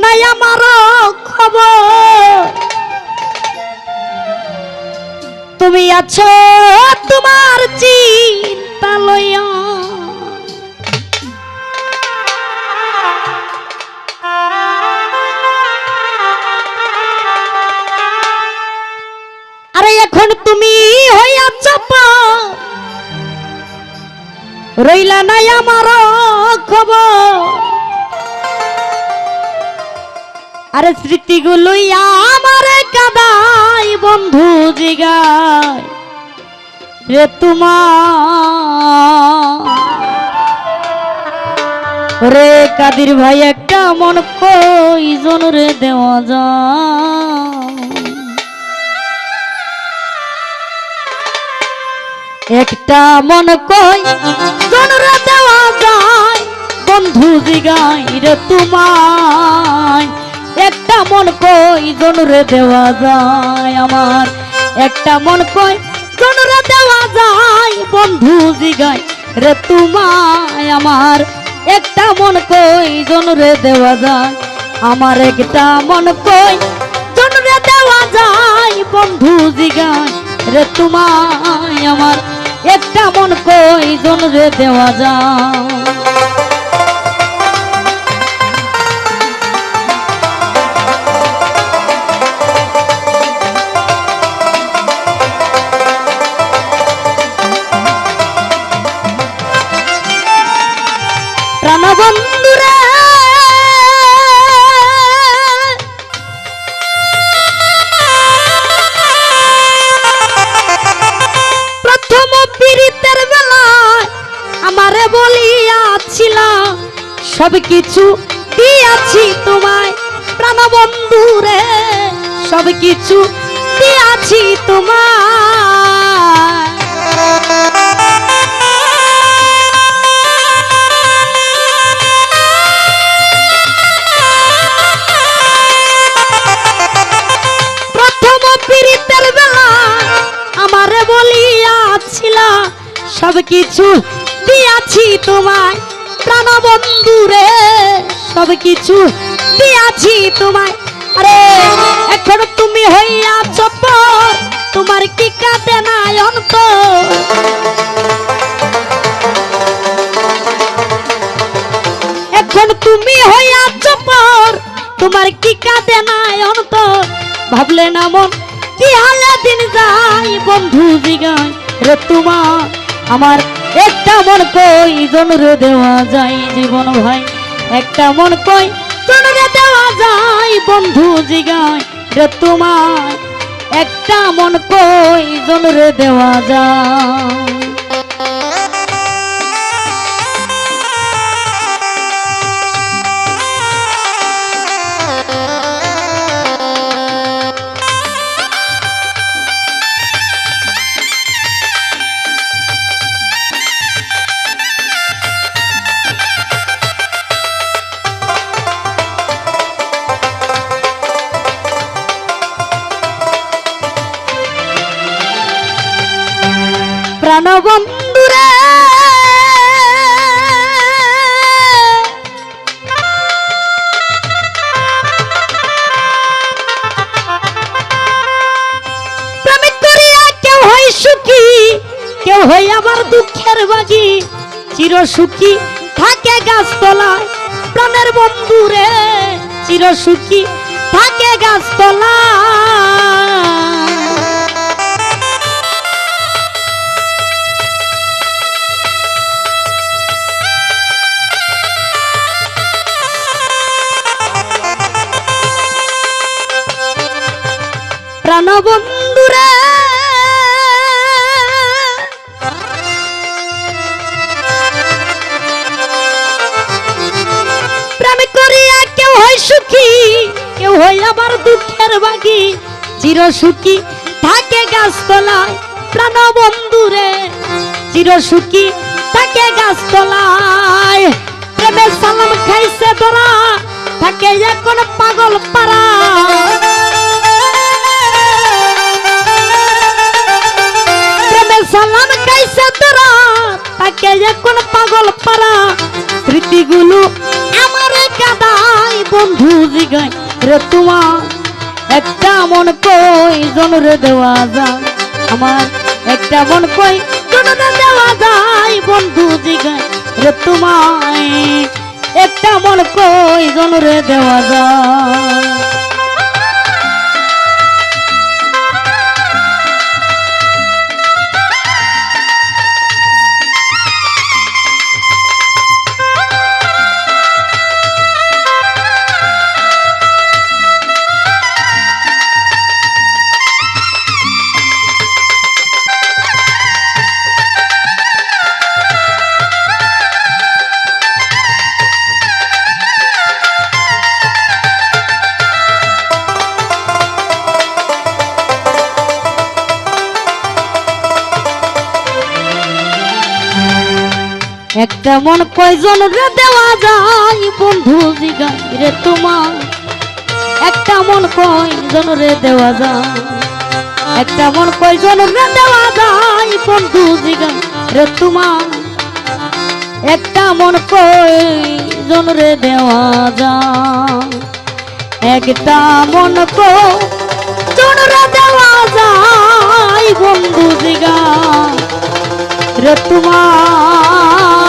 নাই আমার খবর তুমি আছো তোমার চিন্তা লইয়া আরে এখন তুমি হইয়াছ রইলা নাই আমার খবর আরে স্মৃতিগুলো আমারে কাদাই বন্ধু জিগায় রে তোমার রে কাদির ভাই একটা মন কইজন রে দেওয়া যায় একটা মন কইজন রে দেওয়া যায় বন্ধু জিগায় রে তোমায় একটা মন কইজন রে দেওয়া যায় আমার একটা মন কইজন রে দেওয়া যায় বন্ধু জিগায় রে তোমায় আমার একটা মন কইজন রে দেওয়া যায় আমার একটা মন কইজন রে দেওয়া যায় বন্ধু জিগায় রে তোমায় আমার একটা মন কইজন রে দেওয়া যায় প্রাণবন্ধুরে প্রথম পীড়িতের বেলায় আমারে বলিয়াছিল সবকিছু দিয়াছি তোমায় প্রাণবন্ধুরে সবকিছু দিয়াছি তোমায় আমারে বলিয়াছিল সবকিছু দিয়াছি তোমায় প্রাণবন্ধুরে সবকিছু দিয়াছি তোমায় আরে এখন তুমি হইয়াছ পর তোমার কি কাঁদে নাই অন্তর এখন তুমি হইয়াছ পর তোমার কি কাঁদে নাই অন্তর ভাবলে না মন কি হালে দিন যায় বন্ধু জিগায় রে তোমার আমার একটা মন কইজন রে দেওয়া যায় জীবন ভাই একটা মন কইজন রে দেওয়া যায় বন্ধু জিগায় রে তোমার একটা মন কইজন রে দেওয়া যায় প্রাণবন্ধুরে প্রেমিক করিয়া কেউ হয় সুখী কেউ হয় আবার দুঃখের বাগি চির সুখী থাকে গাছতলায় প্রাণের বন্ধুরে চির সুখী থাকে গাছতলায় প্রাণবন্ধুরে প্রেম করিয়া কেউ হয় সুখী কেউ হয় আবার দুঃখের বাগি চির সুখী থাকে গাছতলায় প্রাণবন্ধুরে চির সুখী থাকে গাছতলায় প্রেমে সালাম খাইছে ধরা থাকে এখন পাগল পারা সালাম খাইছে তোরা তাকে এখন পাগল পারা স্মৃতিগুলো আমারে কাদাই বন্ধু জিগাই রে তোমার একটা মন কয়জন রে দেওয়া যায় আমার একটা মন কয়জন রে দেওয়া যায় বন্ধু জিগাই রে তোমায় একটা মন কয়জন রে দেওয়া যায় একটা মন কয়জন রে দেওয়া যায় বন্ধু জিগাই রে তোমার একটা মন কয়জন রে দেওয়া যায় একটা মন কয়জন রে দেওয়া যায় বন্ধু জিগাই রে তোমার একটা মন কয়জন রে দেওয়া যায় একটা মন কয়জন রে দেওয়া যায় বন্ধু জিগাই রে তোমার